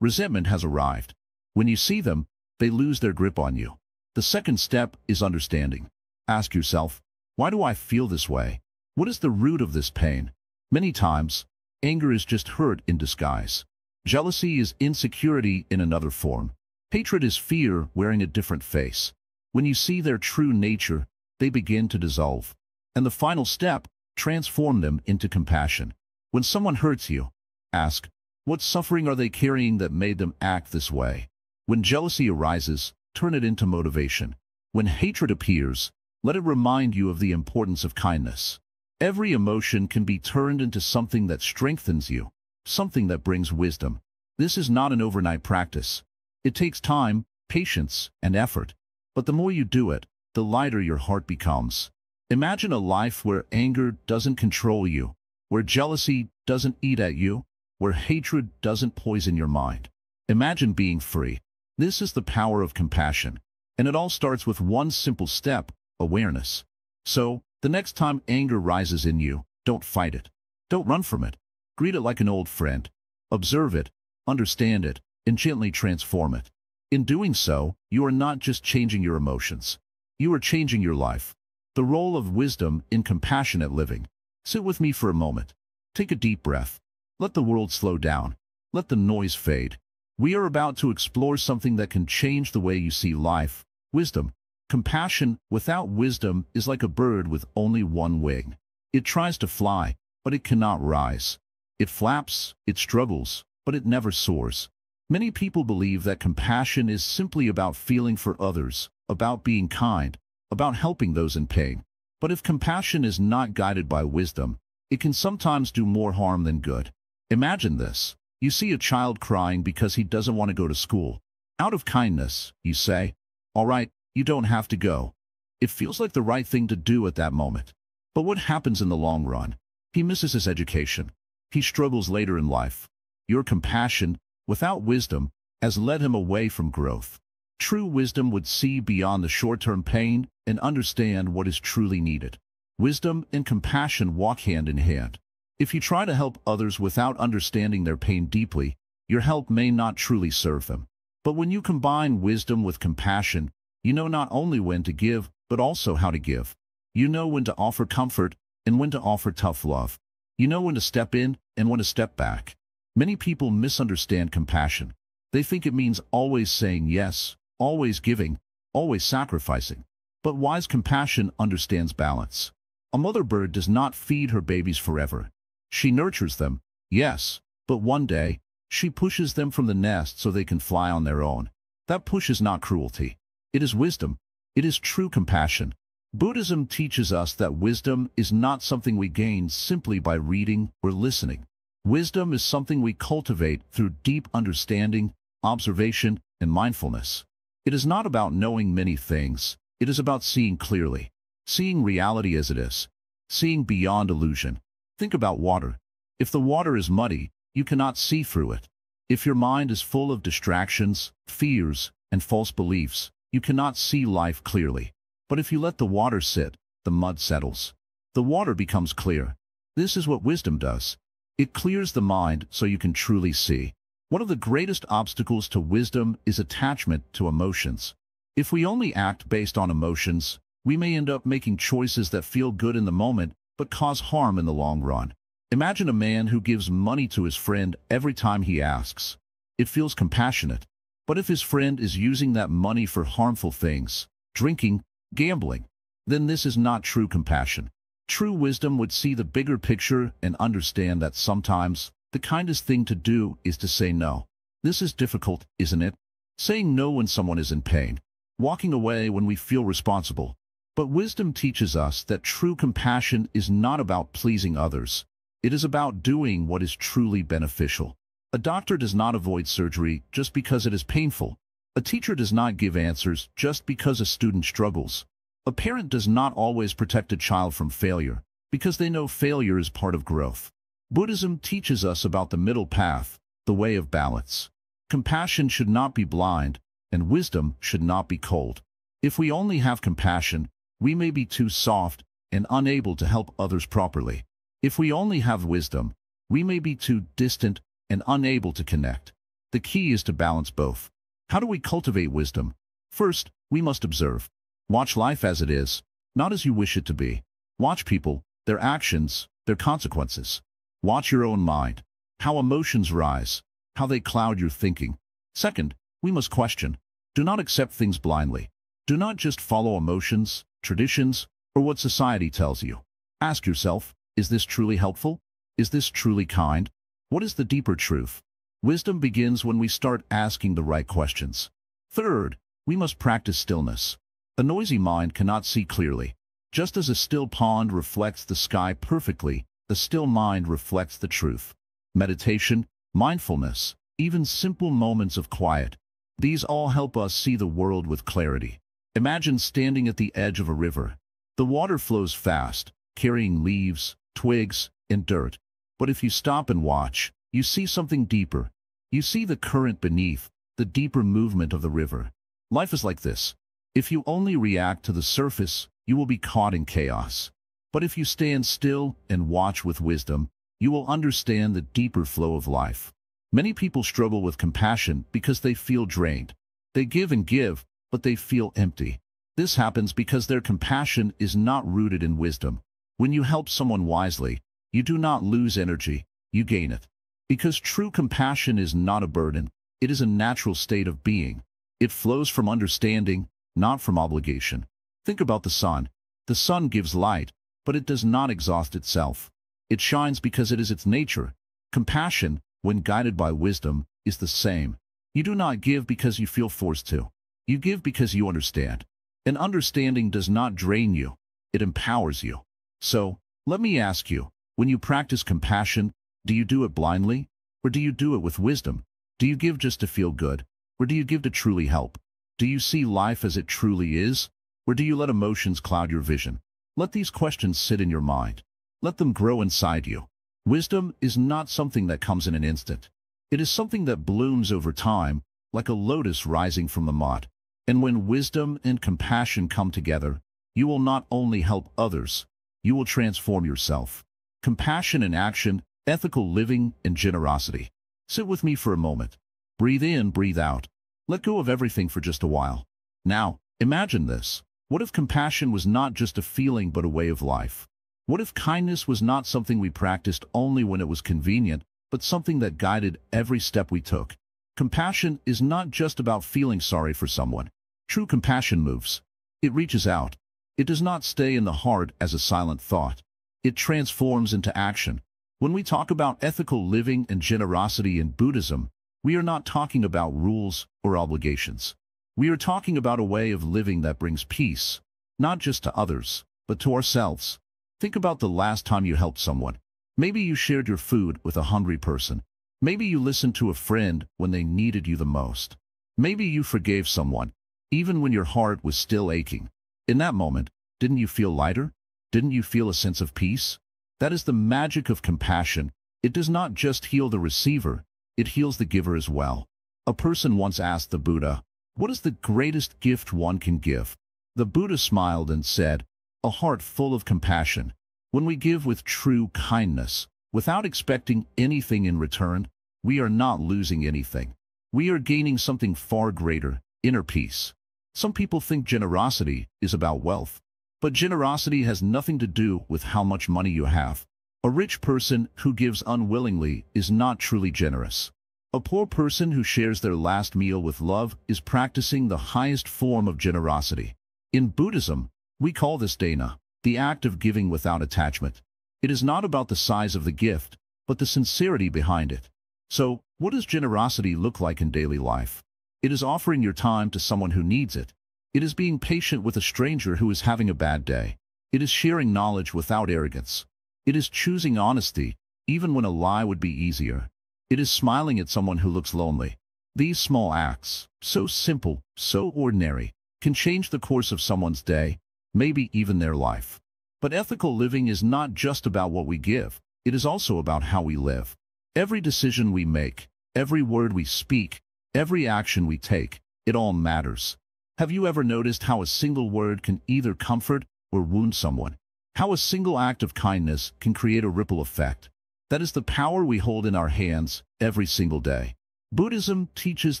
Resentment has arrived. When you see them, they lose their grip on you. The second step is understanding. Ask yourself, why do I feel this way? What is the root of this pain? Many times, anger is just hurt in disguise. Jealousy is insecurity in another form. Hatred is fear wearing a different face. When you see their true nature, they begin to dissolve. And the final step, transform them into compassion. When someone hurts you, ask, what suffering are they carrying that made them act this way? When jealousy arises, turn it into motivation. When hatred appears, let it remind you of the importance of kindness. Every emotion can be turned into something that strengthens you, something that brings wisdom. This is not an overnight practice. It takes time, patience, and effort. But the more you do it, the lighter your heart becomes. Imagine a life where anger doesn't control you, where jealousy doesn't eat at you, where hatred doesn't poison your mind. Imagine being free. This is the power of compassion. And it all starts with one simple step, awareness. So, the next time anger rises in you, don't fight it. Don't run from it. Greet it like an old friend. Observe it, understand it, and gently transform it. In doing so, you are not just changing your emotions. You are changing your life. The role of wisdom in compassionate living. Sit with me for a moment. Take a deep breath. Let the world slow down. Let the noise fade. We are about to explore something that can change the way you see life. Wisdom. Compassion without wisdom is like a bird with only one wing. It tries to fly, but it cannot rise. It flaps, it struggles, but it never soars. Many people believe that compassion is simply about feeling for others, about being kind, about helping those in pain. But if compassion is not guided by wisdom, it can sometimes do more harm than good. Imagine this. You see a child crying because he doesn't want to go to school. Out of kindness, you say, "All right, you don't have to go." It feels like the right thing to do at that moment. But what happens in the long run? He misses his education. He struggles later in life. Your compassion, without wisdom, has led him away from growth. True wisdom would see beyond the short-term pain and understand what is truly needed. Wisdom and compassion walk hand in hand. If you try to help others without understanding their pain deeply, your help may not truly serve them. But when you combine wisdom with compassion, you know not only when to give, but also how to give. You know when to offer comfort and when to offer tough love. You know when to step in and when to step back. Many people misunderstand compassion. They think it means always saying yes, always giving, always sacrificing. But wise compassion understands balance. A mother bird does not feed her babies forever. She nurtures them, yes, but one day, she pushes them from the nest so they can fly on their own. That push is not cruelty. It is wisdom. It is true compassion. Buddhism teaches us that wisdom is not something we gain simply by reading or listening. Wisdom is something we cultivate through deep understanding, observation, and mindfulness. It is not about knowing many things. It is about seeing clearly, seeing reality as it is, seeing beyond illusion. Think about water. If the water is muddy, you cannot see through it. If your mind is full of distractions, fears, and false beliefs, you cannot see life clearly. But if you let the water sit, the mud settles. The water becomes clear. This is what wisdom does. It clears the mind so you can truly see. One of the greatest obstacles to wisdom is attachment to emotions. If we only act based on emotions, we may end up making choices that feel good in the moment, but cause harm in the long run. Imagine a man who gives money to his friend every time he asks. It feels compassionate. But if his friend is using that money for harmful things, drinking, gambling, then this is not true compassion. True wisdom would see the bigger picture and understand that sometimes the kindest thing to do is to say no. This is difficult, isn't it? Saying no when someone is in pain. Walking away when we feel responsible. But wisdom teaches us that true compassion is not about pleasing others. It is about doing what is truly beneficial. A doctor does not avoid surgery just because it is painful. A teacher does not give answers just because a student struggles. A parent does not always protect a child from failure because they know failure is part of growth. Buddhism teaches us about the middle path, the way of balance. Compassion should not be blind, and wisdom should not be cold. If we only have compassion, we may be too soft and unable to help others properly. If we only have wisdom, we may be too distant and unable to connect. The key is to balance both. How do we cultivate wisdom? First, we must observe. Watch life as it is, not as you wish it to be. Watch people, their actions, their consequences. Watch your own mind, how emotions rise, how they cloud your thinking. Second, we must question. Do not accept things blindly. Do not just follow emotions, traditions, or what society tells you. Ask yourself, is this truly helpful? Is this truly kind? What is the deeper truth? Wisdom begins when we start asking the right questions. Third, we must practice stillness. A noisy mind cannot see clearly. Just as a still pond reflects the sky perfectly, the still mind reflects the truth. Meditation, mindfulness, even simple moments of quiet. These all help us see the world with clarity. Imagine standing at the edge of a river. The water flows fast, carrying leaves, twigs, and dirt. But if you stop and watch, you see something deeper. You see the current beneath, the deeper movement of the river. Life is like this. If you only react to the surface, you will be caught in chaos. But if you stand still and watch with wisdom, you will understand the deeper flow of life. Many people struggle with compassion because they feel drained. They give and give, but they feel empty. This happens because their compassion is not rooted in wisdom. When you help someone wisely, you do not lose energy, you gain it. Because true compassion is not a burden, it is a natural state of being. It flows from understanding, not from obligation. Think about the sun. The sun gives light, but it does not exhaust itself. It shines because it is its nature. Compassion, when guided by wisdom, is the same. You do not give because you feel forced to. You give because you understand. And understanding does not drain you. It empowers you. So, let me ask you, when you practice compassion, do you do it blindly? Or do you do it with wisdom? Do you give just to feel good? Or do you give to truly help? Do you see life as it truly is? Or do you let emotions cloud your vision? Let these questions sit in your mind. Let them grow inside you. Wisdom is not something that comes in an instant. It is something that blooms over time, like a lotus rising from the mud. And when wisdom and compassion come together, you will not only help others, you will transform yourself. Compassion in action, ethical living, and generosity. Sit with me for a moment. Breathe in, breathe out. Let go of everything for just a while. Now, imagine this. What if compassion was not just a feeling but a way of life? What if kindness was not something we practiced only when it was convenient, but something that guided every step we took? Compassion is not just about feeling sorry for someone. True compassion moves. It reaches out. It does not stay in the heart as a silent thought. It transforms into action. When we talk about ethical living and generosity in Buddhism, we are not talking about rules or obligations. We are talking about a way of living that brings peace, not just to others, but to ourselves. Think about the last time you helped someone. Maybe you shared your food with a hungry person. Maybe you listened to a friend when they needed you the most. Maybe you forgave someone, even when your heart was still aching. In that moment, didn't you feel lighter? Didn't you feel a sense of peace? That is the magic of compassion. It does not just heal the receiver, it heals the giver as well. A person once asked the Buddha, "What is the greatest gift one can give?" The Buddha smiled and said, "A heart full of compassion." When we give with true kindness, without expecting anything in return, we are not losing anything. We are gaining something far greater, inner peace. Some people think generosity is about wealth. But generosity has nothing to do with how much money you have. A rich person who gives unwillingly is not truly generous. A poor person who shares their last meal with love is practicing the highest form of generosity. In Buddhism, we call this dana, the act of giving without attachment. It is not about the size of the gift, but the sincerity behind it. So, what does generosity look like in daily life? It is offering your time to someone who needs it. It is being patient with a stranger who is having a bad day. It is sharing knowledge without arrogance. It is choosing honesty, even when a lie would be easier. It is smiling at someone who looks lonely. These small acts, so simple, so ordinary, can change the course of someone's day, maybe even their life. But ethical living is not just about what we give. It is also about how we live. Every decision we make, every word we speak, every action we take, it all matters. Have you ever noticed how a single word can either comfort or wound someone? How a single act of kindness can create a ripple effect? That is the power we hold in our hands every single day. Buddhism teaches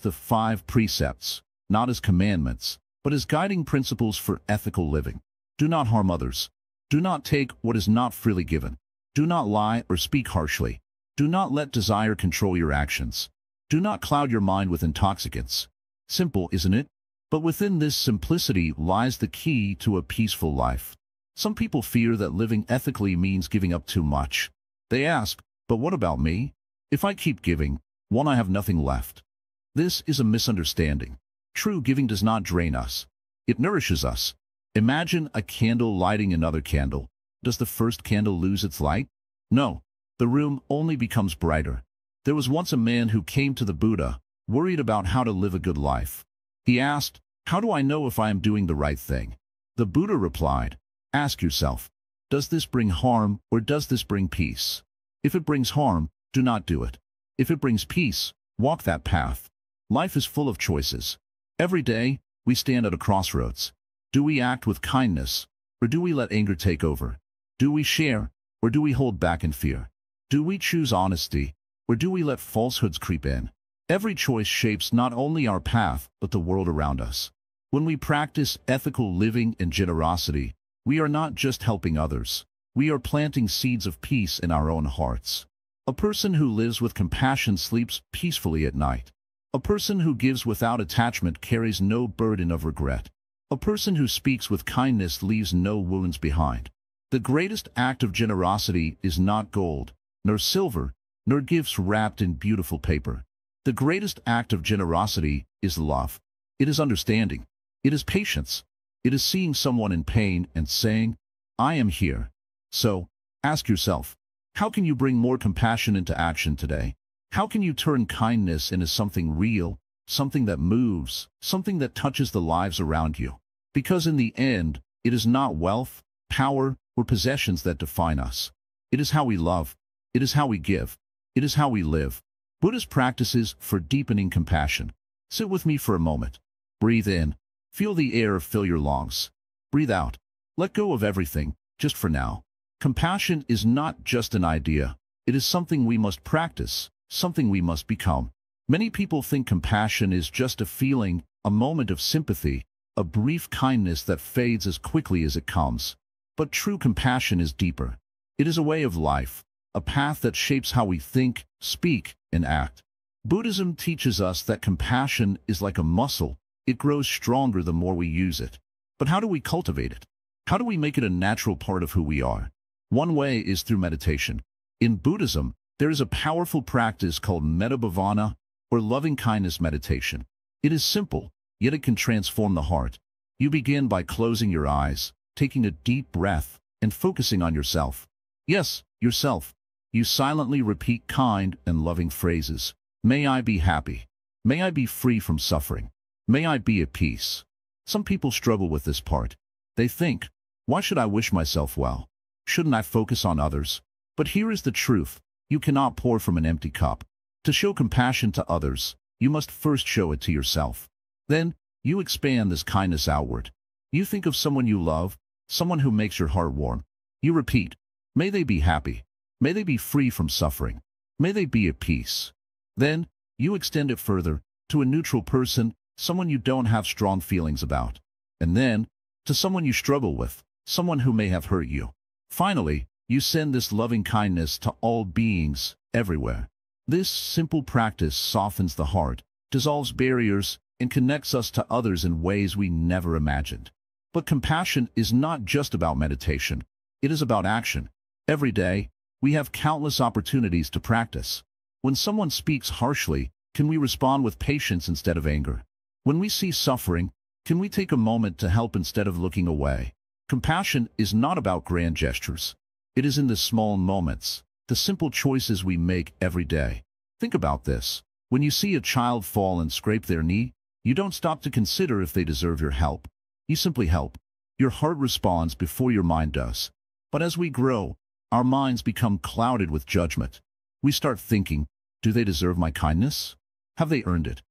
the 5 precepts, not as commandments, but as guiding principles for ethical living. Do not harm others. Do not take what is not freely given. Do not lie or speak harshly. Do not let desire control your actions. Do not cloud your mind with intoxicants. Simple, isn't it? But within this simplicity lies the key to a peaceful life. Some people fear that living ethically means giving up too much. They ask, but what about me? If I keep giving, won't I have nothing left? This is a misunderstanding. True giving does not drain us. It nourishes us. Imagine a candle lighting another candle. Does the first candle lose its light? No. The room only becomes brighter. There was once a man who came to the Buddha, worried about how to live a good life. He asked, "How do I know if I am doing the right thing?" The Buddha replied, "Ask yourself, does this bring harm or does this bring peace? If it brings harm, do not do it. If it brings peace, walk that path." Life is full of choices. Every day, we stand at a crossroads. Do we act with kindness, or do we let anger take over? Do we share, or do we hold back in fear? Do we choose honesty, or do we let falsehoods creep in? Every choice shapes not only our path, but the world around us. When we practice ethical living and generosity, we are not just helping others. We are planting seeds of peace in our own hearts. A person who lives with compassion sleeps peacefully at night. A person who gives without attachment carries no burden of regret. A person who speaks with kindness leaves no wounds behind. The greatest act of generosity is not gold, nor silver, nor gifts wrapped in beautiful paper. The greatest act of generosity is love. It is understanding. It is patience. It is seeing someone in pain and saying, "I am here." So, ask yourself, how can you bring more compassion into action today? How can you turn kindness into something real, something that moves, something that touches the lives around you? Because in the end, it is not wealth, power, or possessions that define us. It is how we love. It is how we give. It is how we live. Buddhist practices for deepening compassion. Sit with me for a moment. Breathe in. Feel the air fill your lungs. Breathe out. Let go of everything, just for now. Compassion is not just an idea. It is something we must practice, something we must become. Many people think compassion is just a feeling, a moment of sympathy, a brief kindness that fades as quickly as it comes. But true compassion is deeper. It is a way of life, a path that shapes how we think, speak, and act. Buddhism teaches us that compassion is like a muscle. It grows stronger the more we use it. But how do we cultivate it? How do we make it a natural part of who we are? One way is through meditation. In Buddhism, there is a powerful practice called metta-bhavana, or loving-kindness meditation. It is simple, yet it can transform the heart. You begin by closing your eyes, taking a deep breath, and focusing on yourself. Yes, yourself. You silently repeat kind and loving phrases. May I be happy. May I be free from suffering. May I be at peace. Some people struggle with this part. They think, why should I wish myself well? Shouldn't I focus on others? But here is the truth. You cannot pour from an empty cup. To show compassion to others, you must first show it to yourself. Then, you expand this kindness outward. You think of someone you love, someone who makes your heart warm. You repeat, may they be happy. May they be free from suffering. May they be at peace. Then, you extend it further, to a neutral person, someone you don't have strong feelings about. And then, to someone you struggle with, someone who may have hurt you. Finally, you send this loving kindness to all beings, everywhere. This simple practice softens the heart, dissolves barriers, and connects us to others in ways we never imagined. But compassion is not just about meditation. It is about action. Every day, we have countless opportunities to practice. When someone speaks harshly, can we respond with patience instead of anger? When we see suffering, can we take a moment to help instead of looking away? Compassion is not about grand gestures. It is in the small moments, the simple choices we make every day. Think about this. When you see a child fall and scrape their knee, you don't stop to consider if they deserve your help. You simply help. Your heart responds before your mind does. But as we grow, our minds become clouded with judgment. We start thinking, do they deserve my kindness? Have they earned it?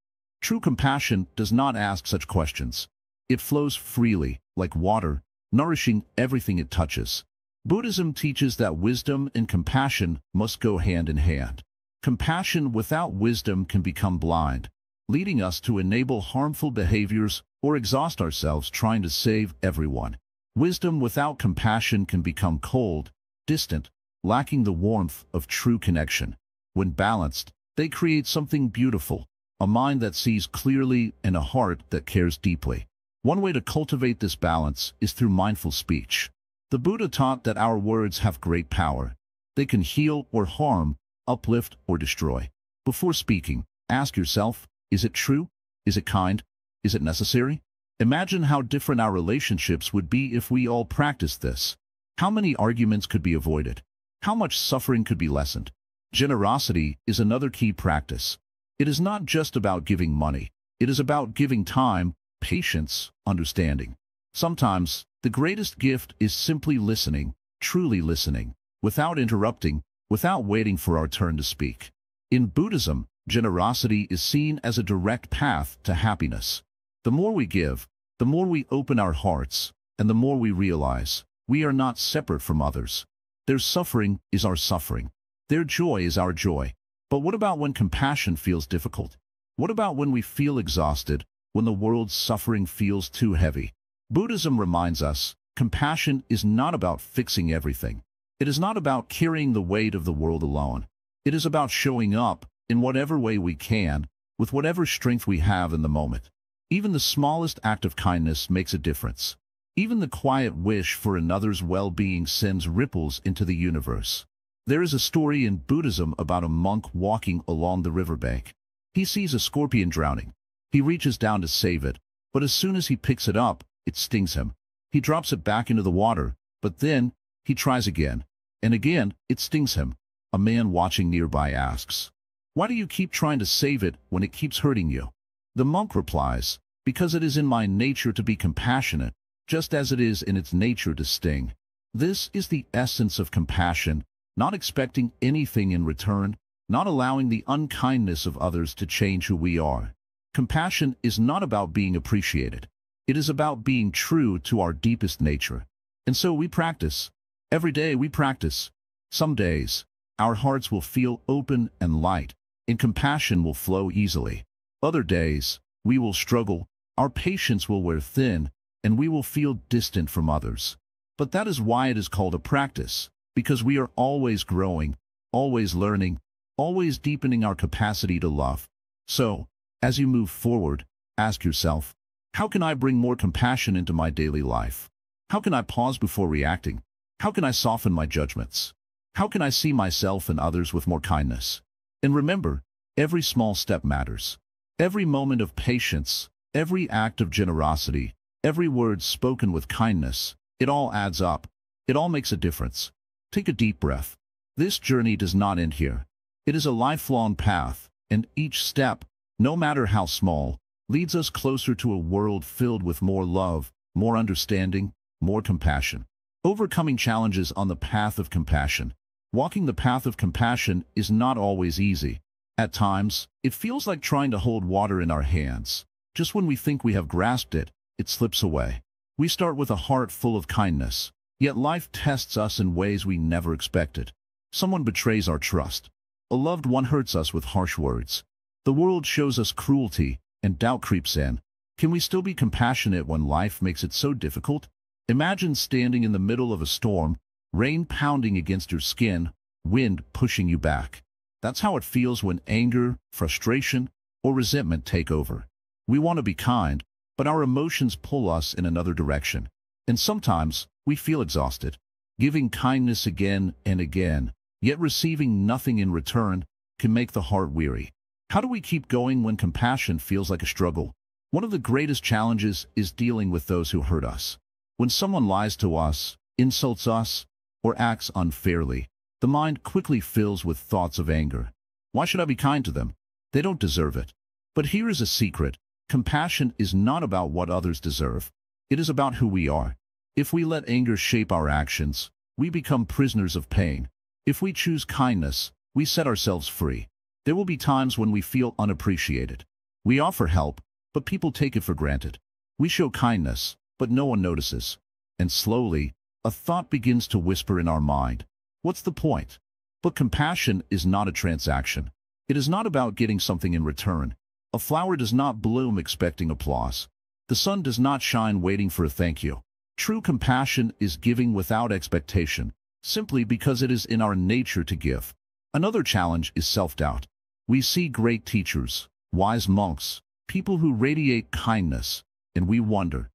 True compassion does not ask such questions. It flows freely, like water, nourishing everything it touches. Buddhism teaches that wisdom and compassion must go hand in hand. Compassion without wisdom can become blind, leading us to enable harmful behaviors or exhaust ourselves trying to save everyone. Wisdom without compassion can become cold, distant, lacking the warmth of true connection. When balanced, they create something beautiful, a mind that sees clearly and a heart that cares deeply. One way to cultivate this balance is through mindful speech. The Buddha taught that our words have great power. They can heal or harm, uplift or destroy. Before speaking, ask yourself, is it true? Is it kind? Is it necessary? Imagine how different our relationships would be if we all practiced this. How many arguments could be avoided? How much suffering could be lessened? Generosity is another key practice. It is not just about giving money. It is about giving time, patience, understanding. Sometimes, the greatest gift is simply listening, truly listening, without interrupting, without waiting for our turn to speak. In Buddhism, generosity is seen as a direct path to happiness. The more we give, the more we open our hearts, and the more we realize we are not separate from others. Their suffering is our suffering. Their joy is our joy. But what about when compassion feels difficult? What about when we feel exhausted, when the world's suffering feels too heavy? Buddhism reminds us, compassion is not about fixing everything. It is not about carrying the weight of the world alone. It is about showing up, in whatever way we can, with whatever strength we have in the moment. Even the smallest act of kindness makes a difference. Even the quiet wish for another's well-being sends ripples into the universe. There is a story in Buddhism about a monk walking along the riverbank. He sees a scorpion drowning. He reaches down to save it, but as soon as he picks it up, it stings him. He drops it back into the water, but then he tries again, and again it stings him. A man watching nearby asks, "Why do you keep trying to save it when it keeps hurting you?" The monk replies, "Because it is in my nature to be compassionate, just as it is in its nature to sting." This is the essence of compassion, not expecting anything in return, not allowing the unkindness of others to change who we are. Compassion is not about being appreciated. It is about being true to our deepest nature. And so we practice. Every day we practice. Some days, our hearts will feel open and light, and compassion will flow easily. Other days, we will struggle, our patience will wear thin, and we will feel distant from others. But that is why it is called a practice, because we are always growing, always learning, always deepening our capacity to love. So, as you move forward, ask yourself, how can I bring more compassion into my daily life? How can I pause before reacting? How can I soften my judgments? How can I see myself and others with more kindness? And remember, every small step matters. Every moment of patience, every act of generosity, every word spoken with kindness, it all adds up. It all makes a difference. Take a deep breath. This journey does not end here. It is a lifelong path, and each step, no matter how small, leads us closer to a world filled with more love, more understanding, more compassion. Overcoming challenges on the path of compassion. Walking the path of compassion is not always easy. At times, it feels like trying to hold water in our hands. Just when we think we have grasped it, it slips away. We start with a heart full of kindness, yet life tests us in ways we never expected. Someone betrays our trust. A loved one hurts us with harsh words. The world shows us cruelty, and doubt creeps in. Can we still be compassionate when life makes it so difficult? Imagine standing in the middle of a storm, rain pounding against your skin, wind pushing you back. That's how it feels when anger, frustration, or resentment take over. We want to be kind, but our emotions pull us in another direction. And sometimes we feel exhausted, giving kindness again and again, yet receiving nothing in return can make the heart weary. How do we keep going when compassion feels like a struggle? One of the greatest challenges is dealing with those who hurt us. When someone lies to us, insults us, or acts unfairly, the mind quickly fills with thoughts of anger. Why should I be kind to them? They don't deserve it. But here is a secret. Compassion is not about what others deserve. It is about who we are. If we let anger shape our actions, we become prisoners of pain. If we choose kindness, we set ourselves free. There will be times when we feel unappreciated. We offer help, but people take it for granted. We show kindness, but no one notices. And slowly, a thought begins to whisper in our mind. What's the point? But compassion is not a transaction. It is not about getting something in return. A flower does not bloom expecting applause. The sun does not shine waiting for a thank you. True compassion is giving without expectation, simply because it is in our nature to give. Another challenge is self-doubt. We see great teachers, wise monks, people who radiate kindness, and we wonder,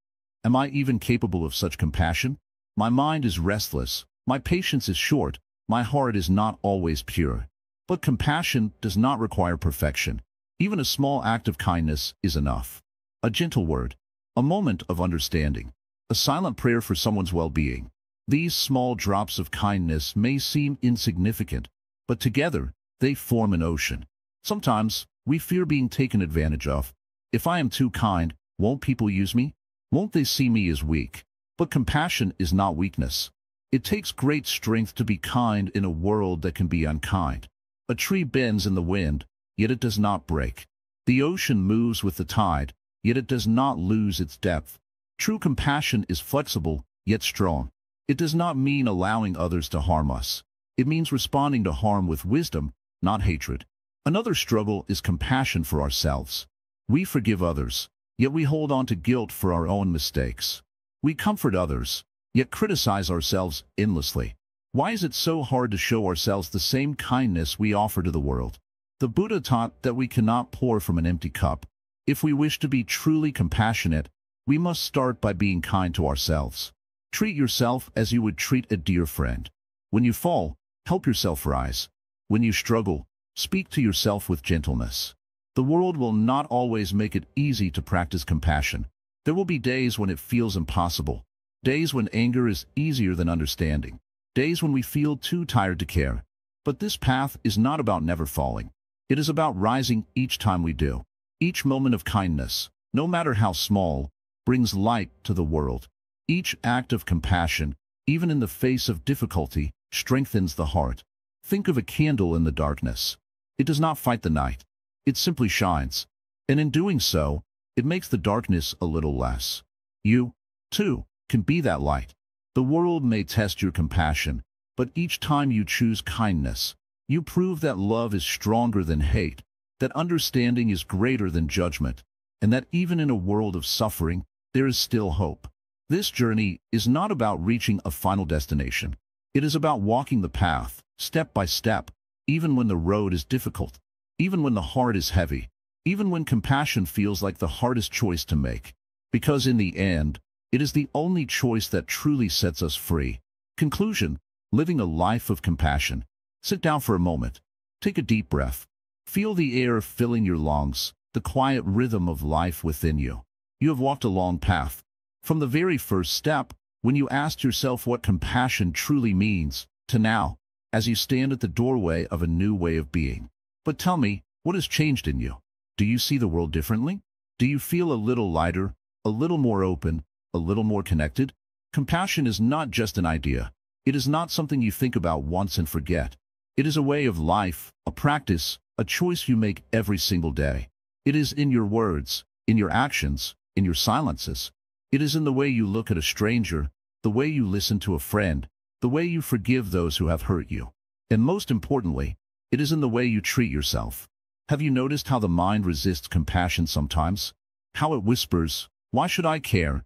am I even capable of such compassion? My mind is restless, my patience is short, my heart is not always pure. But compassion does not require perfection. Even a small act of kindness is enough. A gentle word, a moment of understanding, a silent prayer for someone's well-being. These small drops of kindness may seem insignificant, but together they form an ocean. Sometimes we fear being taken advantage of. If I am too kind, won't people use me? Won't they see me as weak? But compassion is not weakness. It takes great strength to be kind in a world that can be unkind. A tree bends in the wind, yet it does not break. The ocean moves with the tide, yet it does not lose its depth. True compassion is flexible, yet strong. It does not mean allowing others to harm us. It means responding to harm with wisdom, not hatred. Another struggle is compassion for ourselves. We forgive others, yet we hold on to guilt for our own mistakes. We comfort others, yet criticize ourselves endlessly. Why is it so hard to show ourselves the same kindness we offer to the world? The Buddha taught that we cannot pour from an empty cup. If we wish to be truly compassionate, we must start by being kind to ourselves. Treat yourself as you would treat a dear friend. When you fall, help yourself rise. When you struggle, speak to yourself with gentleness. The world will not always make it easy to practice compassion. There will be days when it feels impossible. Days when anger is easier than understanding. Days when we feel too tired to care. But this path is not about never falling. It is about rising each time we do. Each moment of kindness, no matter how small, brings light to the world. Each act of compassion, even in the face of difficulty, strengthens the heart. Think of a candle in the darkness. It does not fight the night. It simply shines. And in doing so, it makes the darkness a little less. You, too, can be that light. The world may test your compassion, but each time you choose kindness, you prove that love is stronger than hate, that understanding is greater than judgment, and that even in a world of suffering, there is still hope. This journey is not about reaching a final destination. It is about walking the path, step by step, even when the road is difficult, even when the heart is heavy, even when compassion feels like the hardest choice to make. Because in the end, it is the only choice that truly sets us free. Conclusion: living a life of compassion. Sit down for a moment. Take a deep breath. Feel the air filling your lungs, the quiet rhythm of life within you. You have walked a long path. From the very first step, when you asked yourself what compassion truly means, to now, as you stand at the doorway of a new way of being. But tell me, what has changed in you? Do you see the world differently? Do you feel a little lighter, a little more open, a little more connected? Compassion is not just an idea. It is not something you think about once and forget. It is a way of life, a practice, a choice you make every single day. It is in your words, in your actions, in your silences. It is in the way you look at a stranger, the way you listen to a friend, the way you forgive those who have hurt you. And most importantly, it is in the way you treat yourself. Have you noticed how the mind resists compassion sometimes? How it whispers, "Why should I care?"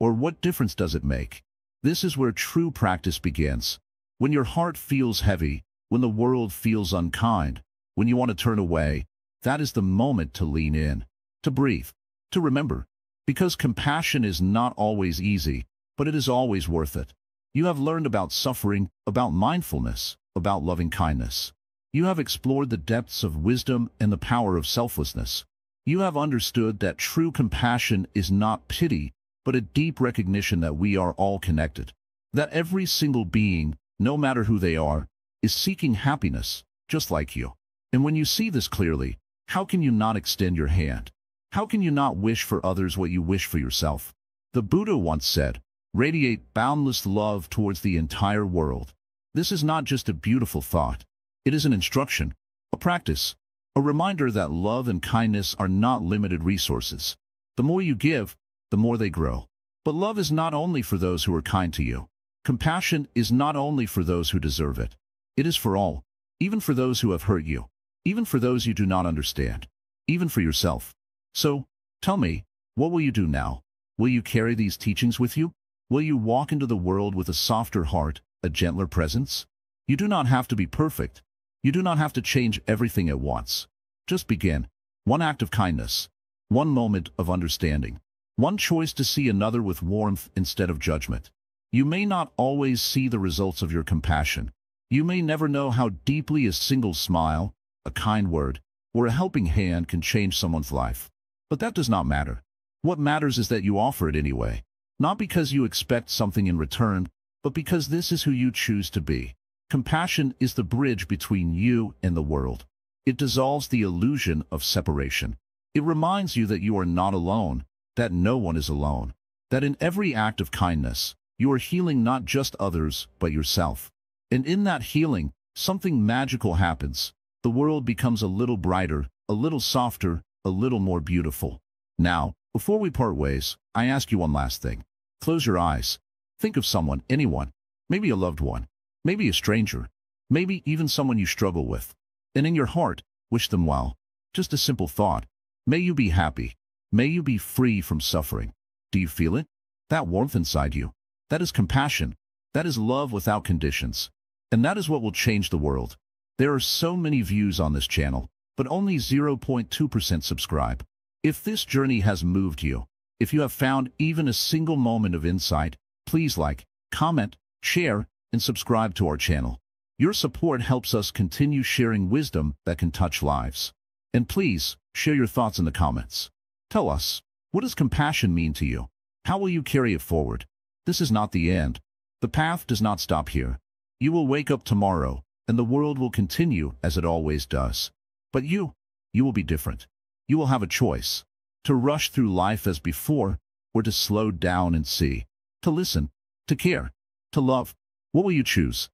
Or what difference does it make? This is where true practice begins. When your heart feels heavy, when the world feels unkind, when you want to turn away, that is the moment to lean in, to breathe, to remember. Because compassion is not always easy, but it is always worth it. You have learned about suffering, about mindfulness, about loving kindness. You have explored the depths of wisdom and the power of selflessness. You have understood that true compassion is not pity, but a deep recognition that we are all connected. That every single being, no matter who they are, is seeking happiness, just like you. And when you see this clearly, how can you not extend your hand? How can you not wish for others what you wish for yourself? The Buddha once said, "Radiate boundless love towards the entire world." This is not just a beautiful thought. It is an instruction, a practice, a reminder that love and kindness are not limited resources. The more you give, the more they grow. But love is not only for those who are kind to you. Compassion is not only for those who deserve it. It is for all, even for those who have hurt you, even for those you do not understand, even for yourself. So, tell me, what will you do now? Will you carry these teachings with you? Will you walk into the world with a softer heart, a gentler presence? You do not have to be perfect. You do not have to change everything at once. Just begin. One act of kindness. One moment of understanding. One choice to see another with warmth instead of judgment. You may not always see the results of your compassion. You may never know how deeply a single smile, a kind word, or a helping hand can change someone's life. But that does not matter. What matters is that you offer it anyway. Not because you expect something in return, but because this is who you choose to be. Compassion is the bridge between you and the world. It dissolves the illusion of separation. It reminds you that you are not alone, that no one is alone, that in every act of kindness, you are healing not just others, but yourself. And in that healing, something magical happens. The world becomes a little brighter, a little softer, a little more beautiful. Now, before we part ways, I ask you one last thing. Close your eyes. Think of someone, anyone, maybe a loved one, maybe a stranger, maybe even someone you struggle with. And in your heart, wish them well. Just a simple thought. May you be happy. May you be free from suffering. Do you feel it? That warmth inside you. That is compassion. That is love without conditions. And that is what will change the world. There are so many views on this channel, but only 0.2% subscribe. If this journey has moved you, if you have found even a single moment of insight, please like, comment, share, and subscribe to our channel. Your support helps us continue sharing wisdom that can touch lives. And please, share your thoughts in the comments. Tell us, what does compassion mean to you? How will you carry it forward? This is not the end. The path does not stop here. You will wake up tomorrow, and the world will continue as it always does. But you will be different. You will have a choice. To rush through life as before, or to slow down and see. To listen, to care, to love. What will you choose?